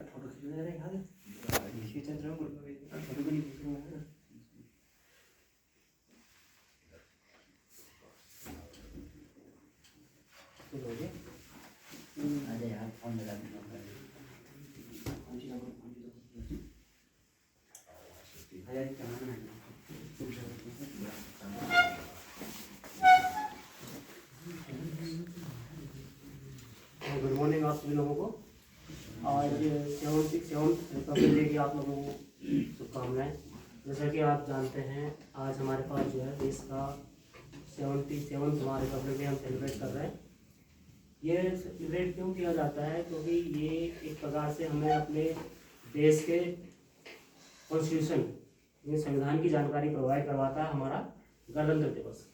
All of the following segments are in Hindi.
फोटो खींचने रहे याद है ये चल रहा फोटो को नहीं खींच रहा है तो हो गया अरे यार फोन लगा दूंगा कौन सी नंबर आया क्या नाम है गुड मॉर्निंग आप सभी लोगों को। आज 77 रिपब्लिक डे की आप लोगों को शुभकामनाएं। जैसा कि आप जानते हैं आज हमारे पास जो है देश का 77 हमारा रिपब्लिक डे हम सेलिब्रेट कर रहे हैं। ये सेलिब्रेट क्यों किया जाता है? क्योंकि ये एक प्रकार से हमें अपने देश के कॉन्स्टिट्यूशन संविधान की जानकारी प्रोवाइड करवाता है हमारा गणतंत्र दिवस।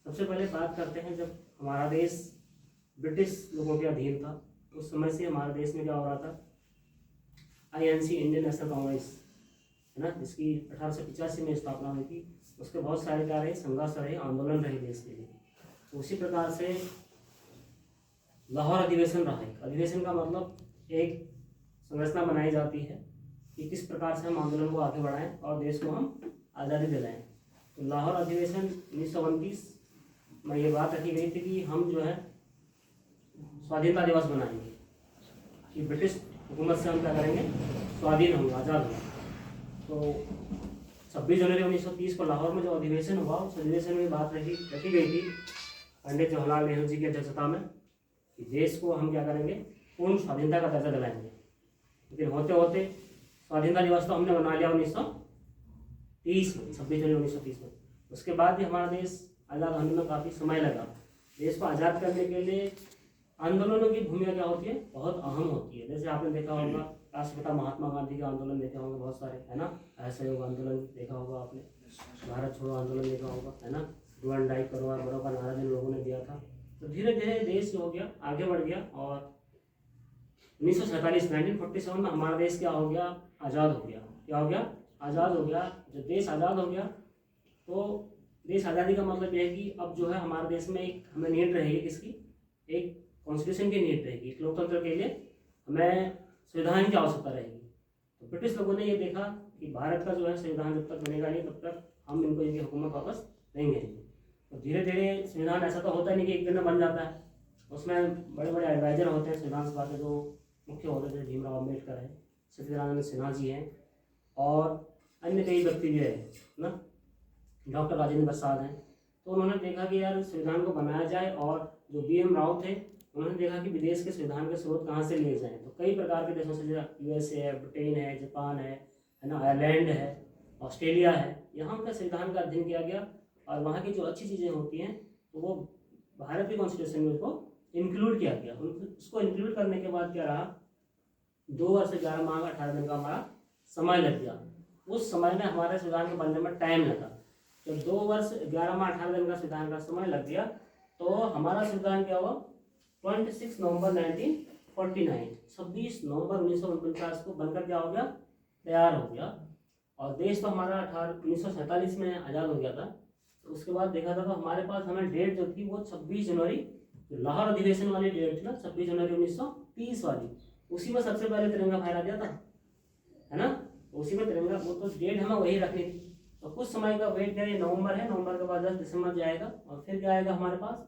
सबसे पहले बात करते हैं जब हमारा देश ब्रिटिश लोगों के अधीन था उस समय से हमारे देश में क्या हो रहा था, INC इंडियन नेशनल कांग्रेस है ना, जिसकी 1885 में स्थापना हुई थी। उसके बहुत सारे क्या रहे, संघर्ष रहे, आंदोलन रहे देश के लिए। तो उसी प्रकार से लाहौर अधिवेशन रहा है। अधिवेशन का मतलब एक संरचना बनाई जाती है कि किस प्रकार से हम आंदोलन को आगे बढ़ाएं और देश को हम आज़ादी दिलाएं। तो लाहौर अधिवेशन 1929 में ये बात रखी गई थी कि हम जो है स्वाधीनता दिवस मनाएंगे कि ब्रिटिश हुकूमत से हम क्या करेंगे, स्वाधीन होंगे, आज़ाद होंगे। तो 26 जनवरी 1930 को लाहौर में जो अधिवेशन हुआ उस अधिवेशन में बात रखी गई थी पंडित जवाहरलाल नेहरू जी की अध्यक्षता में कि देश को हम क्या करेंगे, पूर्ण स्वाधीनता का दर्जा दिलाएंगे। लेकिन होते होते स्वाधीनता दिवस तो हमने मना लिया 1930 में, 26 जनवरी 1930 में। उसके बाद भी हमारा देश आज़ाद होने में काफ़ी समय लगा। देश को आज़ाद करने के लिए आंदोलनों की भूमिका क्या होती है, बहुत अहम होती है। जैसे आपने देखा होगा राष्ट्रपिता महात्मा गांधी के आंदोलन देखे होंगे बहुत सारे, है ना। असहयोग आंदोलन देखा होगा आपने, भारत छोड़ो आंदोलन देखा होगा, है ना। डू एंड डाई करो और बड़ों का नारा जिन लोगों ने दिया था। तो धीरे धीरे देश जो हो गया आगे बढ़ गया और 1947 में हमारा देश क्या हो गया, आज़ाद हो गया। क्या हो गया, आज़ाद हो गया। जब देश आज़ाद हो गया तो देश आज़ादी का मतलब यह है कि अब जो है हमारे देश में एक हमें नीड रहेगी, किसकी, एक कॉन्स्टिट्यूशन की नीड रहेगी। एक लोकतंत्र के लिए हमें संविधान की आवश्यकता रहेगी। तो ब्रिटिश लोगों ने ये देखा कि भारत का जो है संविधान जब तक बनेगा नहीं तब तक हम इनको इनकी हुकूमत वापस देंगे नहीं। तो धीरे धीरे संविधान ऐसा तो होता नहीं कि एक दिन में बन जाता है। उसमें बड़े बड़े एडवाइजर होते हैं संविधान सभा के, जो मुख्य होते थे भीमराव अम्बेडकर है, सत्यनारायण सिन्हा जी हैं और अन्य कई व्यक्ति भी है ना, डॉक्टर राजेंद्र प्रसाद हैं। तो उन्होंने देखा कि यार संविधान को बनाया जाए और जो BM राव थे उन्होंने देखा कि विदेश के संविधान के स्रोत कहाँ से लिए जाएं। तो कई प्रकार के देशों से, जैसे USA है, ब्रिटेन है, जापान है ना, आयरलैंड है, ऑस्ट्रेलिया है, यहाँ का संविधान का अध्ययन किया गया और वहाँ की जो अच्छी चीज़ें होती हैं तो वो भारत के कॉन्स्टिट्यूशन में उसको इंक्लूड किया गया। उसको इंक्लूड करने के बाद क्या रहा, 2 वर्ष 11 माह 18 दिन का हमारा समय लग गया। उस समय में हमारे संविधान को बनने में टाइम लगा। जब 2 वर्ष 11 माह 18 दिन का संविधान का समय लग गया तो हमारा संविधान क्या हुआ, 26 नवंबर 1949, 26 नवंबर 1949 को बनकर क्या हो गया, तैयार हो गया। और देश तो हमारा 1947 में आज़ाद हो गया था। तो उसके बाद देखा था तो हमारे पास हमें डेट जो थी वो 26 जनवरी, जो लाहौर अधिवेशन वाली डेट थी ना, 26 जनवरी 1930 वाली, उसी में सबसे पहले तिरंगा फहरा दिया था, है ना। उसी में तिरंगा, वो तो डेट हमें वही रखनी थी। तो कुछ समय का वेट किया, ये नवंबर है, नवंबर के बाद 10 दिसंबर जाएगा और फिर क्या आएगा हमारे पास,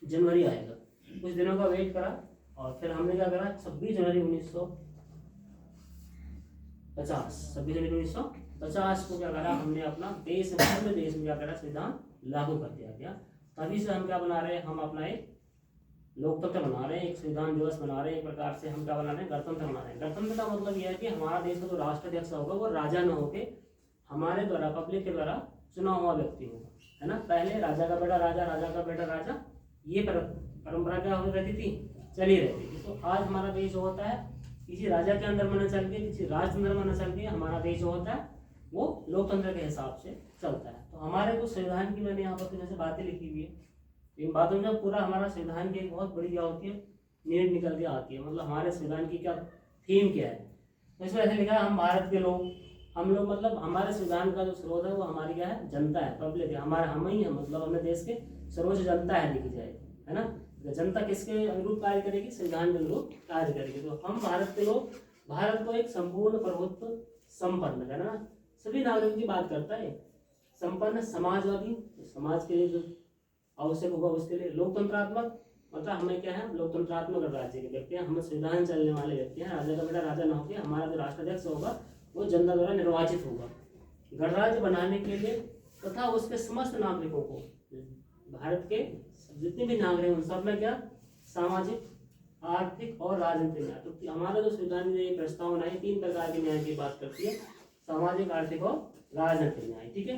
जनवरी आएगा। कुछ दिनों का वेट करा और फिर हमने क्या करा, 26 जनवरी 1950 को क्या करा हमने, अपना देश में क्या करा, संविधान लागू कर दिया गया। तभी से हम क्या बना रहे हैं, हम अपना एक लोकतंत्र बना रहे हैं, एक संविधान दिवस बना रहे हैं। एक प्रकार से हम क्या बना रहे हैं, गणतंत्र बना रहे हैं। गणतंत्र का मतलब यह है कि हमारा देश का जो राष्ट्राध्यक्ष होगा वो राजा न होके हमारे द्वारा, पब्लिक के द्वारा चुना हुआ व्यक्ति होगा, है ना। पहले राजा का बेटा राजा, राजा का बेटा राजा, ये परंपरा क्या हो रहती थी, चली रहती थी। तो आज हमारा देश जो होता है किसी राजा के अंदर में न चल के, किसी राजतंत्र में न चल के, हमारा देश जो होता है वो लोकतंत्र के हिसाब से चलता है। तो हमारे को संविधान की, मैंने यहाँ पर जैसे बातें लिखी हुई है, इन बातों में पूरा हमारा संविधान की एक बहुत बड़ी क्या होती है, नीड निकल के आती है। मतलब हमारे संविधान की क्या थीम क्या है, तो इसमें ऐसे लिखा है, हम भारत के लोग, हम लोग मतलब हमारे संविधान का जो स्रोत है वो हमारी क्या है, जनता है, पब्लिक है, हमारा हम ही है। मतलब हमें देश के सर्वोच्च जनता है, देखी जाए, है ना। जनता किसके अनुरूप कार्य करेगी, संविधान के अनुरूप कार्य करेगी। तो हम भारत के लोग भारत को एक संपूर्ण प्रभुत्व संपन्न, है ना, सभी नागरिकों की बात करता है, संपन्न समाजवादी, समाज के लिए जो आवश्यक होगा उसके लिए, लोकतंत्रात्मक, मतलब हमें क्या है, लोकतंत्रात्मक राज्य के व्यक्ति हैं, हम संविधान चलने वाले व्यक्ति हैं, राजा का बेटा राजा ना होकर हमारा जो राष्ट्राध्यक्ष होगा वो जनता द्वारा निर्वाचित होगा। गणराज्य बनाने के लिए तथा उसके समस्त नागरिकों को, भारत के जितने भी नागरिक उन सब में क्या, सामाजिक, आर्थिक और राजनीतिक न्याय, तो हमारा जो संविधान में प्रस्तावना है 3 प्रकार के न्याय की बात करती है, सामाजिक, आर्थिक और राजनीतिक न्याय, ठीक है।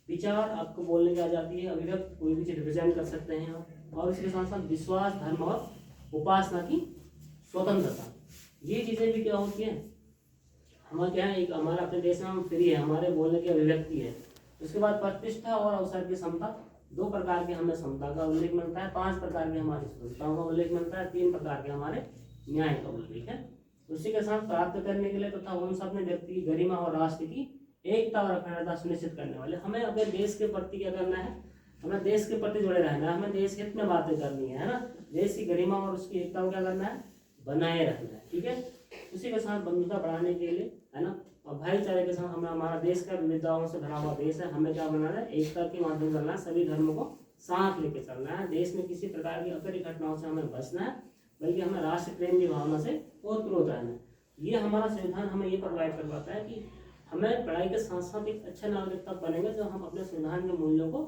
विचार, आपको बोलने की आजादी है, अभिव्यक्त कोई भी चीज रिप्रेजेंट कर सकते हैं आप, और इसके साथ साथ विश्वास, धर्म और उपासना की स्वतंत्रता, ये चीजें भी क्या होती हैं, हमारा क्या है, एक हमारा अपने देश में हम फ्री है, हमारे बोलने की अभिव्यक्ति है। उसके बाद प्रतिष्ठा और अवसर की क्षमता, 2 प्रकार के हमें क्षमता का उल्लेख मिलता है, 5 प्रकार के हमारी स्वतंत्रताओं का उल्लेख मिलता है, 3 प्रकार के हमारे न्याय का उल्लेख है। उसी के साथ प्राप्त करने के लिए तथा उन सब में व्यक्ति की गरिमा और राष्ट्र की एकता और अखंडता सुनिश्चित करने वाले, हमें अपने देश के प्रति क्या करना है, हमें देश के प्रति जुड़े रहना है, हमें देश हित में बातें करनी है ना, देश की गरिमा और उसकी एकता को क्या करना है, बनाए रखना है, ठीक है। उसी के साथ बंधुता बढ़ाने के लिए, है ना, और भाईचारे के साथ, हमें हमारा देश का विविधताओं से भरा हुआ देश है, हमें क्या बनाना है, एकता के माध्यम से चलना है, सभी धर्मों को साथ लेके चलना है, देश में किसी प्रकार की अप्रिय घटनाओं से हमें बचना है, बल्कि हमें राष्ट्र प्रेम की भावना से ओतप्रोत रहना है। ये हमारा संविधान हमें ये प्रोवाइड करवाता है कि हमें पढ़ाई के साथ साथ एक अच्छा नागरिक तब बनेंगे जब हम अपने संविधान के मूल्यों को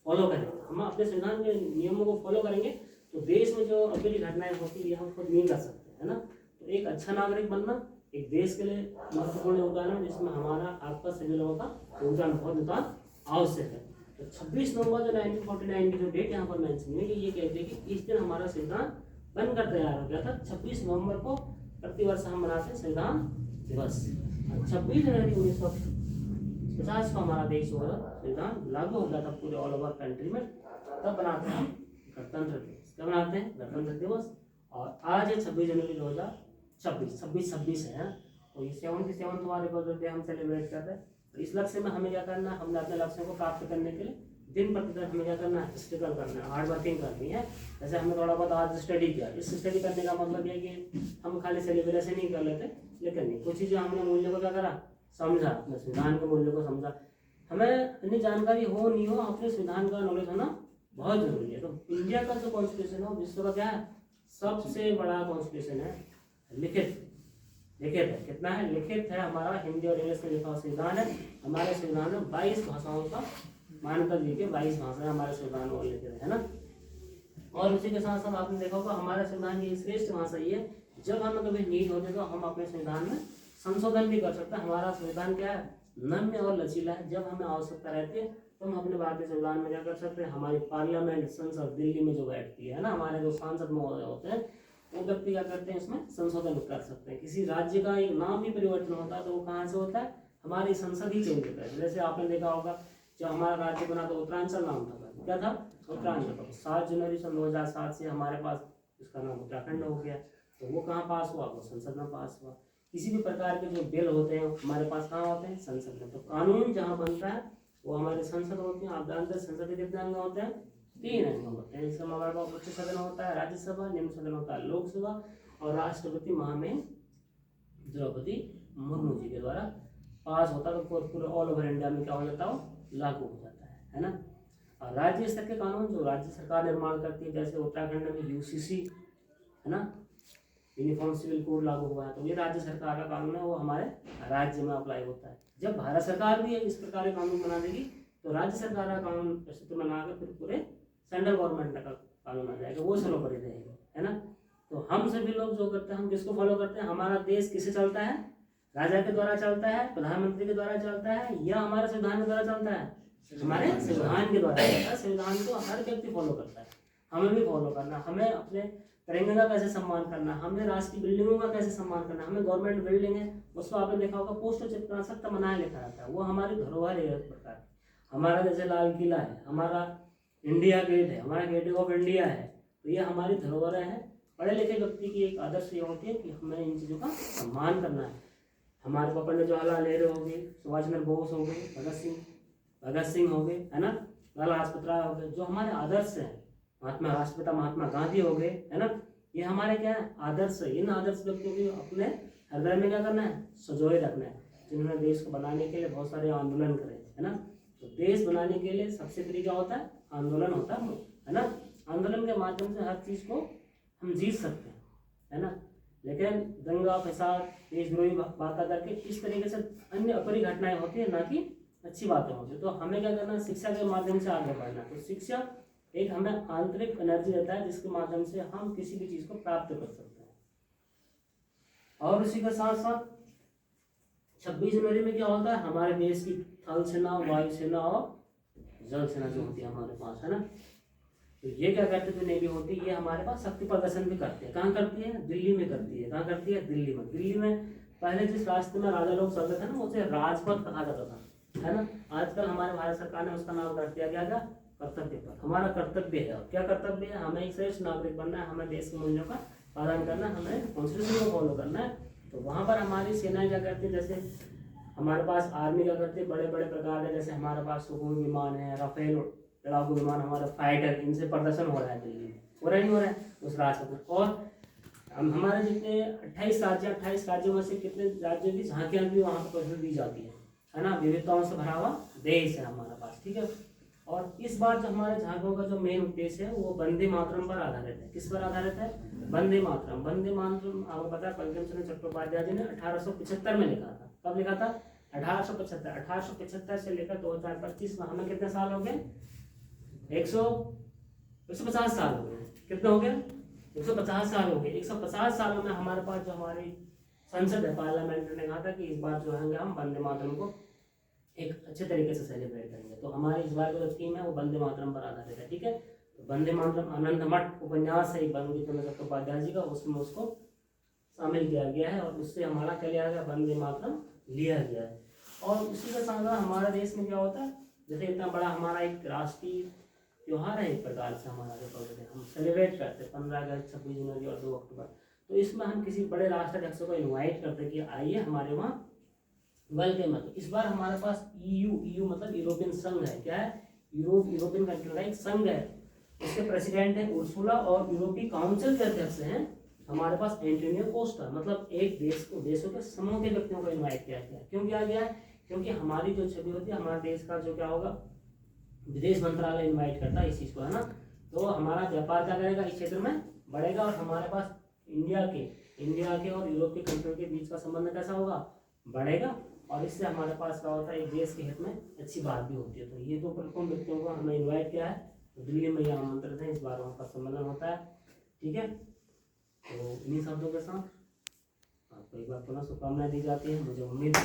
फॉलो करेंगे, हम अपने संविधान के नियमों को फॉलो करेंगे तो देश में जो अप्रिय घटनाएं होती है हम खुद नहीं कर सकते, है ना। तो एक अच्छा नागरिक बनना एक देश के लिए महत्वपूर्ण योगदान है, जिसमें हमारा आपका सभी लोगों का योगदान बहुत आवश्यक है। तो 26 नवंबर जो 1949 की जो डेट यहाँ पर मेंशन है, ये कहते हैं कि इस दिन हमारा संविधान बनकर तैयार हो गया था। 26 नवंबर को प्रतिवर्ष हम मनाते हैं संविधान दिवस। 26 जनवरी 1950 को हमारा देश जो है संविधान लागू हो गया था पूरे ऑल ओवर कंट्री में, तब बनाते हैं हम गणतंत्र दिवस। कब बनाते हैं? गणतंत्र दिवस। और आज है 26 जनवरी 2026 है, तो ये 77वां हमारे रिपब्लिक डे हम सेलिब्रेट करते हैं। तो इस लक्ष्य में हमें क्या करना है, हमने अपने लक्ष्यों को प्राप्त करने के लिए दिन प्रतिदिन हमें क्या करना है, स्ट्रगल करना है, हार्ड वर्किंग करनी है। जैसे हमने थोड़ा बहुत आज स्टडी किया, इस स्टडी करने का मतलब ये कि हम खाली सेलिब्रेशन नहीं कर लेते, लेकिन नहीं कुछ चीज़ें हमने मूल्यों को क्या करा, समझा, अपने संविधान के मूल्यों को समझा। हमें इतनी जानकारी हो नहीं हो, अपने संविधान का नॉलेज होना बहुत जरूरी है। तो इंडिया का जो कॉन्स्टिट्यूशन है विश्व का क्या है, सबसे बड़ा कॉन्स्टिट्यूशन है, लिखित है। कितना है? लिखित है। हमारा हिंदी और इंग्लिश में लिखा हुआ संविधान है। हमारे संविधान में 22 भाषाओं का मान्यता दी गई, 22 भाषाएं हमारे संविधान में लिखित है ना। और उसी के साथ साथ आपने देखा होगा हमारे संविधान की श्रेष्ठ भाषा ये है, जब हमें कभी नीड होती है तो हम अपने संविधान में संशोधन भी कर सकते हैं। हमारा संविधान क्या है, नम्य और लचीला है। जब हमें आवश्यकता रहती है तो हम अपने भारतीय संविधान में क्या कर सकते हैं, हमारी पार्लियामेंट संसद दिल्ली में जो बैठती है ना, हमारे जो सांसद महोदय होते हैं वो व्यक्ति क्या करते हैं, इसमें संशोधन कर सकते हैं। किसी राज्य का एक नाम भी परिवर्तन होता है तो वो कहाँ से होता है, हमारी संसद ही चेंज होता है। जैसे आपने देखा होगा जब हमारा राज्य बना तो उत्तरांचल नाम था, क्या था, उत्तरांचल। 7 जनवरी 2007 से हमारे पास इसका नाम उत्तराखंड हो गया। तो वो कहाँ पास हुआ, वो संसद में पास हुआ। किसी भी प्रकार के जो बिल होते हैं हमारे पास कहाँ होते हैं, संसद में। तो कानून जहाँ बनता है वो हमारी संसद होती है। आप जानते हैं संसद के कितने अंग होते हैं, 3 अंग होते हैं। इसमें हमारे पास उच्च सदन होता है, राज्यसभा, निम्न सदन होता है लोकसभा, और राष्ट्रपति महामहिम द्रौपदी मुर्मू जी के द्वारा पास होता है। तो पूरे ऑल ओवर इंडिया में क्या हो जाता है, लागू हो जाता है ना। और राज्य स्तर के कानून जो राज्य सरकार निर्माण करती है, जैसे उत्तराखंड में यूसीसी है ना, यूनिफॉर्म सिविल कोड लागू हुआ है, तो ये राज्य सरकार का कानून है, वो हमारे राज्य में अप्लाई होता है। जब भारत सरकार भी इस प्रकार के कानून बना देगी तो राज्य सरकार का कानून प्रस्तुत बनाकर फिर पूरे सेंट्रल गवर्नमेंट का कानून आ जाएगा, वो सर्वोपरि रहेगा, है ना। तो हम सभी लोग जो करते हैं, हम किसको फॉलो करते हैं, हमारा देश किसे चलता है, राजा के द्वारा चलता है, प्रधानमंत्री के द्वारा चलता है, या हमारे संविधान के द्वारा चलता है, हमारे संविधान के द्वारा चलता है। संविधान को हर व्यक्ति फॉलो करता है, हमें भी फॉलो करना। हमें अपने तिरंगे का कैसे सम्मान करना, हमने राष्ट्रीय बिल्डिंगों का कैसे सम्मान करना। हमें गवर्नमेंट बिल्डिंग है उसको आपने देखा होगा पोस्टर चिपकना सख्त मना लिखा रहता है, वो हमारी धरोहर है एक प्रकार। हमारा जैसे लाल किला है, हमारा इंडिया गेट है, हमारा गेट ऑफ इंडिया है, तो ये हमारी धरोहर है। पढ़े लिखे व्यक्ति की एक आदर्श ये होती है कि हमें इन चीज़ों का सम्मान करना है। हमारे को पंडित जवाहरलाल नेहरू हो गए, सुभाष चंद्र बोस हो गए, भगत सिंह हो गए, है ना, लाला लाजपत राय हो गए, जो हमारे आदर्श हैं, राष्ट्रपिता महात्मा गांधी हो गए, है ना, ये हमारे क्या है, आदर्श है। इन आदर्श व्यक्तियों की अपने हृदय में क्या करना है, संजोए रखना है, जिन्होंने देश को बनाने के लिए बहुत सारे आंदोलन करे, है ना। तो देश बनाने के लिए सबसे पहले क्या होता है, आंदोलन होता है ना। आंदोलन के माध्यम से हर चीज़ को हम जीत सकते हैं, है ना। लेकिन दंगा फसाद, देशद्रोही बातें करके इस तरीके से अन्य अपरी घटनाएं होती है, ना कि अच्छी बातें होती है। तो हमें क्या करना है, शिक्षा के माध्यम से आगे बढ़ना है। तो शिक्षा एक हमें आंतरिक एनर्जी देता है जिसके माध्यम से हम किसी भी चीज़ को प्राप्त कर सकते हैं। और इसी के साथ साथ 26 जनवरी में क्या होता है, हमारे देश की थल सेना, वायुसेना और जल सेना जो होती है हमारे पास, है ना। तो ये क्या करते थे, नेवी होती है, ये हमारे पास शक्ति प्रदर्शन भी करते हैं। कहाँ करती है, दिल्ली में करती है। कहाँ करती है, दिल्ली में। दिल्ली में पहले जिस रास्ते में राजा लोग चलते थे ना, उसे राजपथ कहा जाता था, है ना। आजकल हमारे भारत सरकार ने उसका नाम रख दिया गया कर्तव्य पथ। हमारा कर्तव्य है, क्या कर्तव्य है, हमें एक श्रेष्ठ नागरिक बनना है, हमें देश के मूल्यों का पालन करना है, हमें कॉन्स्टिट्यूशन को फॉलो करना है। तो वहाँ पर हमारी सेनाएं क्या करती है, जैसे हमारे पास आर्मी क्या करती है, बड़े बड़े प्रकार है, जैसे हमारे पास सुखोई विमान है, राफेल लड़ाकू विमान, हमारा फाइटर, इनसे प्रदर्शन हो रहा है दिल्ली में, हो रहा नहीं हो रहा है उस राजपथ में। और हमारे जितने 28 राज्यों में से कितने राज्यों की झांकियाँ भी वहाँ पर प्रदर्शन दी जाती है ना। विविधताओं से भरा हुआ देश है हमारे पास, ठीक है। और इस बार जो हमारे झांकियों का जो मेन उद्देश्य है वो वंदे मातरम पर आधारित है। किस पर आधारित है, वंदे मातरम। वंदे मातरम आपको पता है बंकिम चंद्र चट्टोपाध्याय जी ने 1875 में लिखा था। कब लिखा था, 1875 से लेकर 2025 में हमें कितने साल हो गए, 150 साल हो गए। कितने हो गए, 150 साल हो गए। 150 सालों में हमारे पास जो हमारी संसद है, पार्लियामेंट ने कहा था कि इस बार जो है हम वंदे मातरम को एक अच्छे तरीके से सेलिब्रेट करेंगे। तो हमारी इस बार जो थीम है वो वंदे मातरम पर आधारित है, ठीक है। तो वंदे मातरम आनंद मठ उपन्यास है बंकिम चंद्र चट्टोपाध्याय जी का, उसमें उसको शामिल किया गया है और उससे हमारा क्या लिया गया, वंदे मातरम लिया गया है। और उसी के साथ हमारे देश में क्या होता है, जैसे इतना बड़ा हमारा एक राष्ट्रीय त्योहार है, एक प्रकार से हमारा रिपब्लिक हम सेलिब्रेट करते हैं 15 अगस्त, 26 जनवरी और 2 अक्टूबर। तो इसमें हम किसी बड़े राष्ट्राध्यक्ष को इनवाइट करते हैं कि आइए हमारे वहाँ वेलकम है। तो इस बार हमारे पास EU मतलब यूरोपियन संघ है। क्या है, यूरोपियन कंट्री का एक संघ है। इसके प्रेसिडेंट है उर्सुला और यूरोपीय काउंसिल के अध्यक्ष हैं हमारे पास एंटोनियो कोस्टा। मतलब एक देशों के समूह के व्यक्तियों को इन्वाइट किया गया है। क्यों किया गया है, क्योंकि हमारी जो छवि होती है, हमारे देश का जो क्या होगा, विदेश मंत्रालय इन्वाइट करता है इस चीज़ को, है ना। तो हमारा व्यापार क्या करेगा, इस क्षेत्र में बढ़ेगा और हमारे पास इंडिया के और यूरोप के कंट्री के बीच का संबंध कैसा होगा, बढ़ेगा। और इससे हमारे पास क्या होता है, एक देश के हित में अच्छी बात भी होती है। तो ये दो प्रमुख व्यक्तियों को हमने इन्वाइट किया है, तो दिल्ली में ये आमंत्रित है, इस बार वहाँ पर सम्मेलन होता है, ठीक है। तो इन्हीं शब्दों के साथ आपको एक बार पुनः शुभकामनाएं दी जाती है। मुझे उम्मीद है